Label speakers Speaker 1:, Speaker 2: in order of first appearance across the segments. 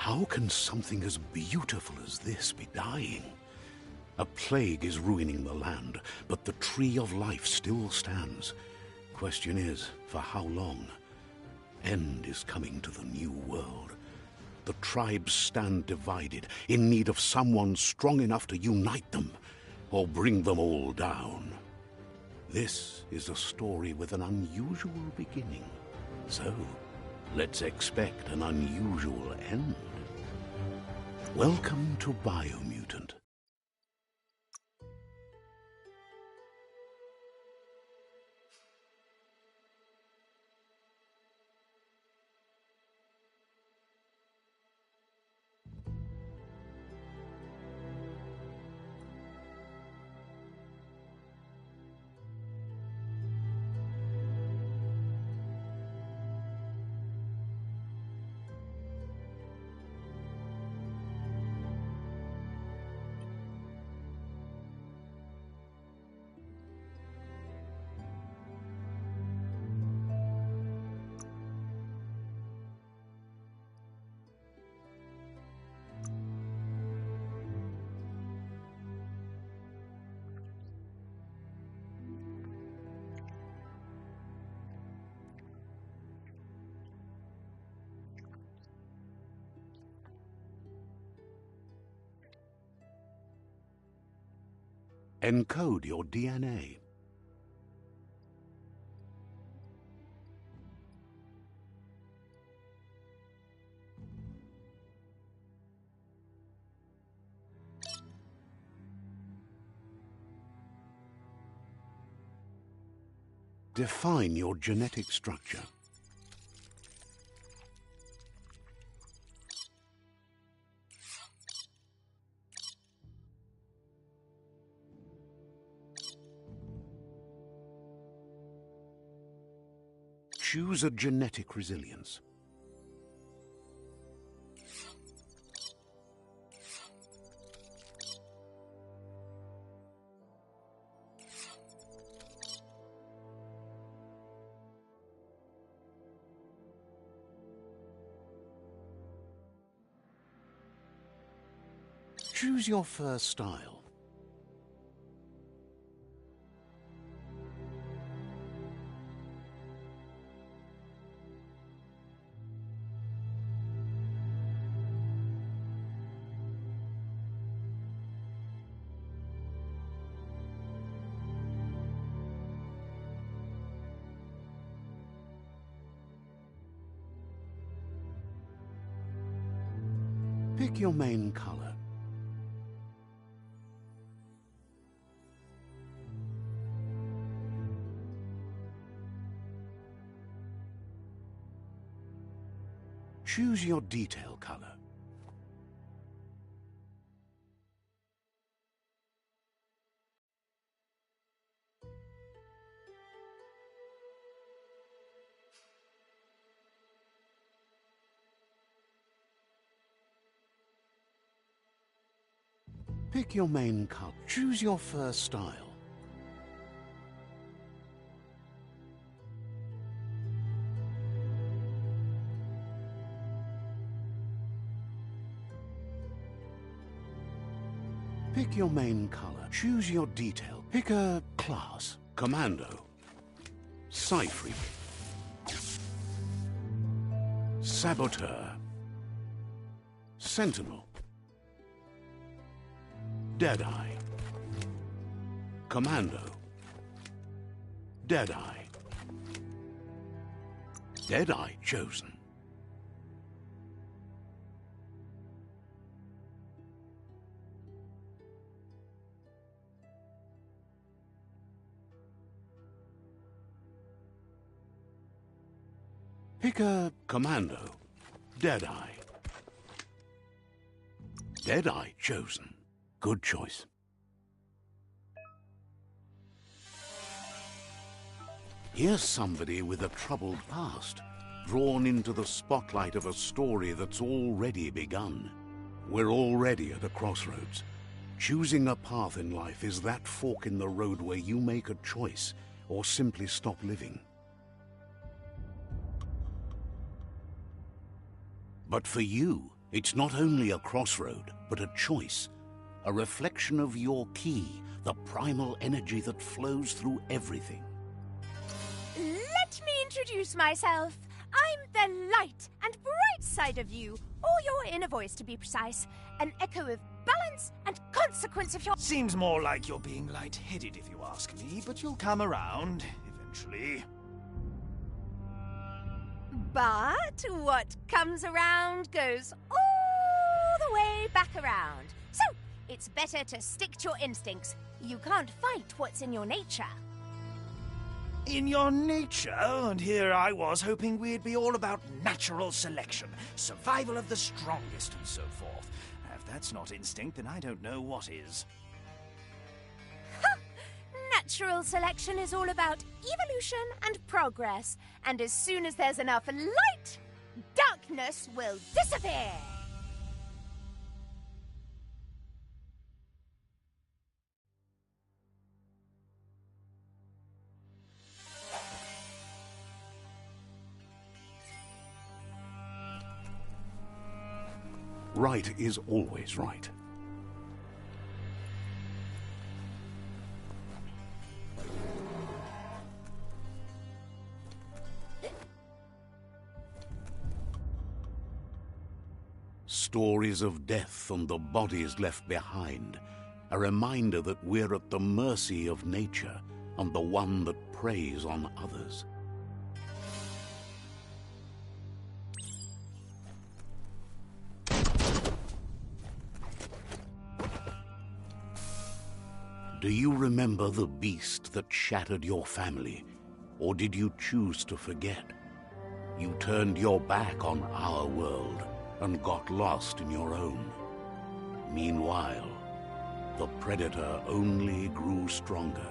Speaker 1: How can something as beautiful as this be dying? A plague is ruining the land, but the tree of life still stands. Question is, for how long? End is coming to the new world. The tribes stand divided, in need of someone strong enough to unite them, or bring them all down. This is a story with an unusual beginning. So, let's expect an unusual end. Welcome to Biomutant. Encode your DNA. Define your genetic structure. Choose a genetic resilience. Choose your fur style. Pick your main color. Choose your detail color. Pick your main color. Choose your fur style. Pick your main color. Choose your detail. Pick a class. Commando. Psy-Freak. Saboteur. Sentinel. Deadeye. Commando. Deadeye. Deadeye chosen. Pick a Commando. Deadeye. Deadeye chosen. Good choice. Here's somebody with a troubled past, drawn into the spotlight of a story that's already begun. We're already at a crossroads. Choosing a path in life is that fork in the road where you make a choice or simply stop living. But for you, It's not only a crossroad, but a choice. A reflection of your key, the primal energy that flows through everything.
Speaker 2: Let me introduce myself. I'm the light and bright side of you, or your inner voice to be precise. An echo of balance and consequence of your...
Speaker 3: Seems more like you're being light-headed if you ask me, but you'll come around, eventually.
Speaker 2: But what comes around goes all the way back around. So, it's better to stick to your instincts. You can't fight what's in your nature.
Speaker 3: In your nature? And here I was hoping we'd be all about natural selection, survival of the strongest and so forth. If that's not instinct, then I don't know what is.
Speaker 2: Natural selection is all about evolution and progress. And as soon as there's enough light, darkness will disappear.
Speaker 1: Right is always right. Stories of death and the bodies left behind. A reminder that we're at the mercy of nature and the one that preys on others. Do you remember the beast that shattered your family? Or did you choose to forget? You turned your back on our world and got lost in your own. Meanwhile, the predator only grew stronger.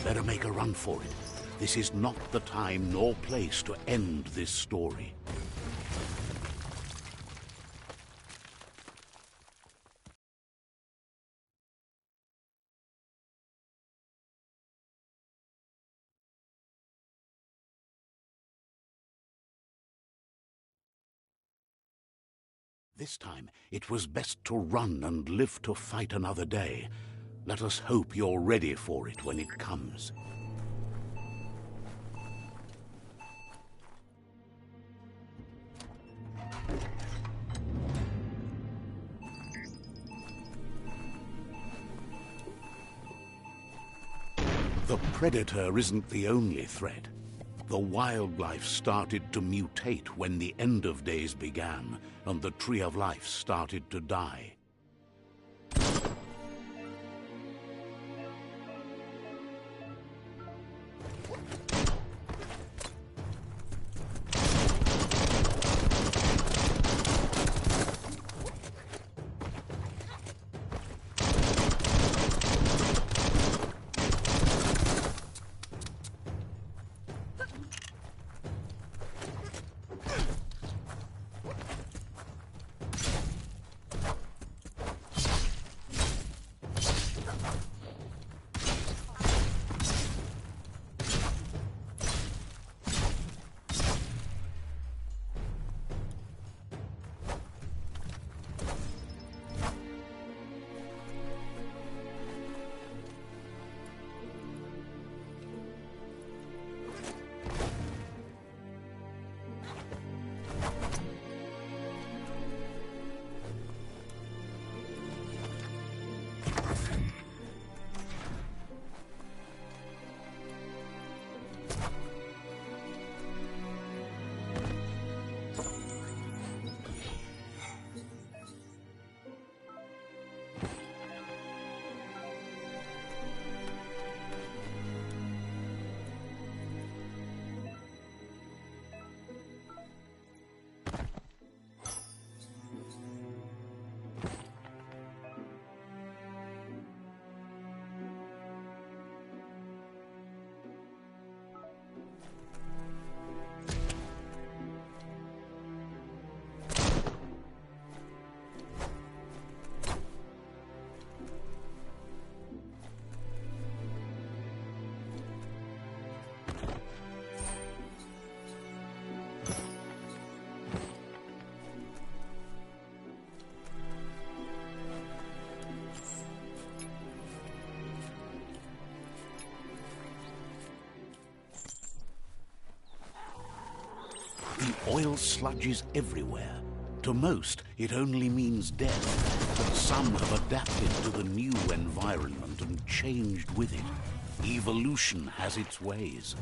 Speaker 1: Better make a run for it. This is not the time nor place to end this story. This time, it was best to run and live to fight another day. Let us hope you're ready for it when it comes. The predator isn't the only threat. The wildlife started to mutate when the end of days began, and the Tree of Life started to die. vile sludges everywhere. To most, it only means death, but some have adapted to the new environment and changed with it. Evolution has its ways.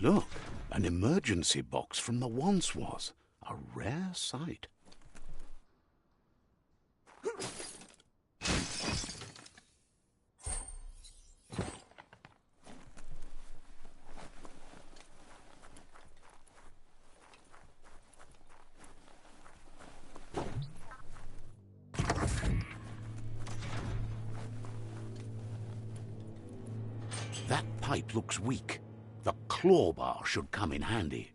Speaker 1: Look, an emergency box from the once was. A rare sight. That pipe looks weak. The claw bar should come in handy.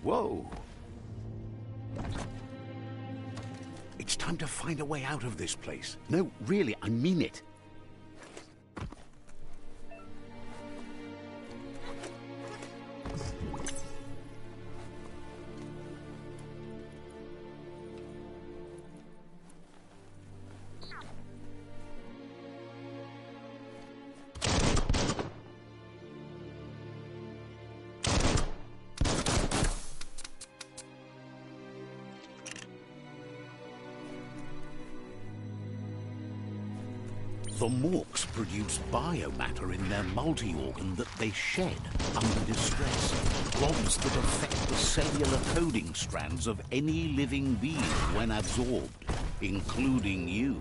Speaker 1: Whoa! It's time to find a way out of this place. No, really, I mean it. The Morks produce biomatter in their multi-organ that they shed under distress. Blobs that affect the cellular coding strands of any living being when absorbed, including you.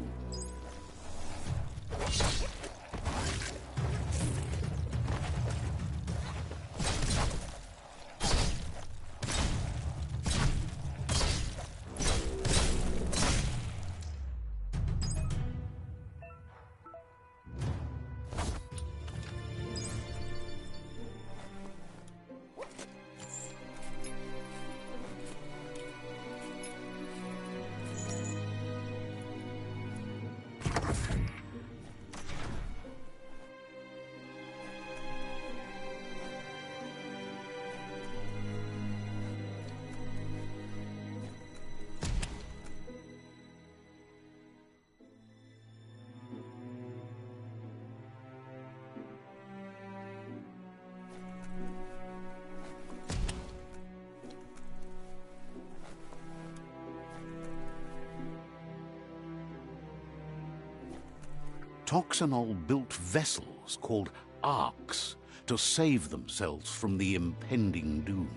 Speaker 1: Toxanol built vessels called arks to save themselves from the impending doom.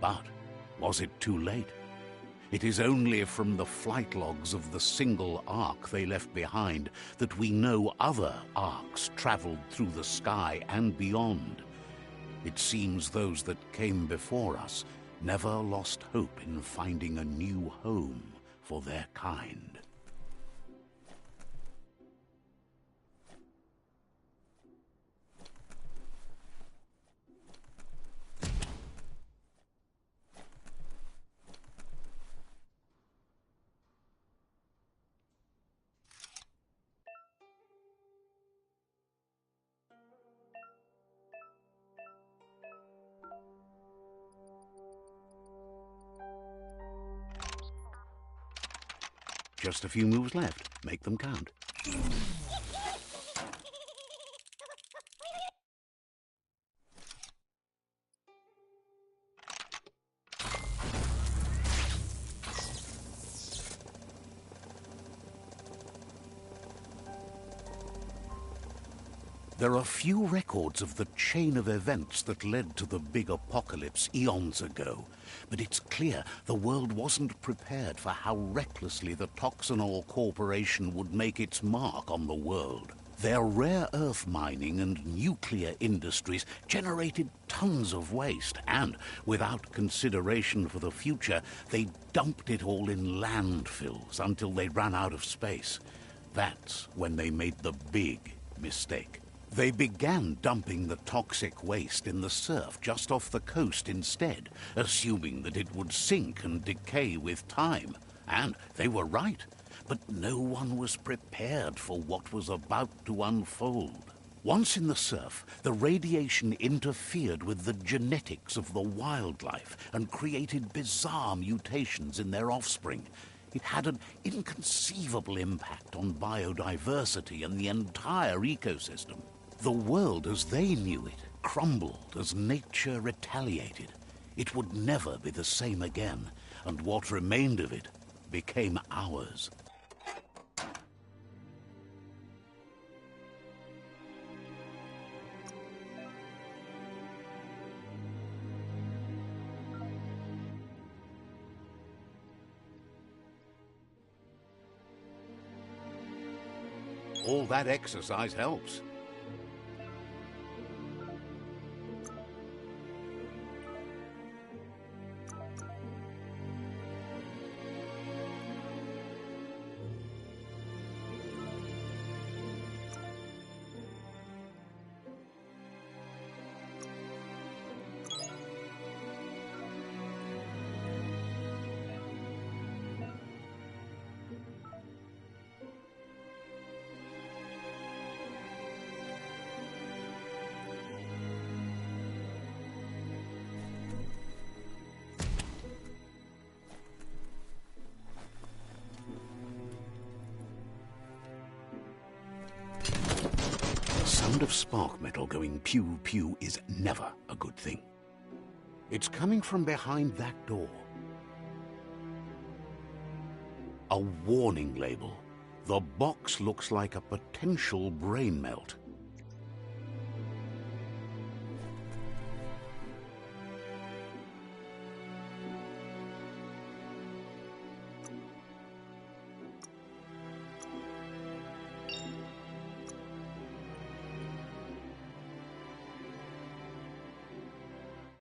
Speaker 1: But was it too late? It is only from the flight logs of the single ark they left behind that we know other arks traveled through the sky and beyond. It seems those that came before us never lost hope in finding a new home for their kind. Just a few moves left. Make them count. There are few records of the chain of events that led to the big apocalypse eons ago, but it's clear the world wasn't prepared for how recklessly the Toxanol Corporation would make its mark on the world. Their rare earth mining and nuclear industries generated tons of waste, and without consideration for the future, they dumped it all in landfills until they ran out of space. That's when they made the big mistake. They began dumping the toxic waste in the surf just off the coast instead, assuming that it would sink and decay with time. And they were right, but no one was prepared for what was about to unfold. Once in the surf, the radiation interfered with the genetics of the wildlife and created bizarre mutations in their offspring. It had an inconceivable impact on biodiversity and the entire ecosystem. The world as they knew it crumbled as nature retaliated. It would never be the same again, and what remained of it became ours. All that exercise helps. The sound of spark metal going pew-pew is never a good thing. It's coming from behind that door. A warning label. The box looks like a potential brain melt.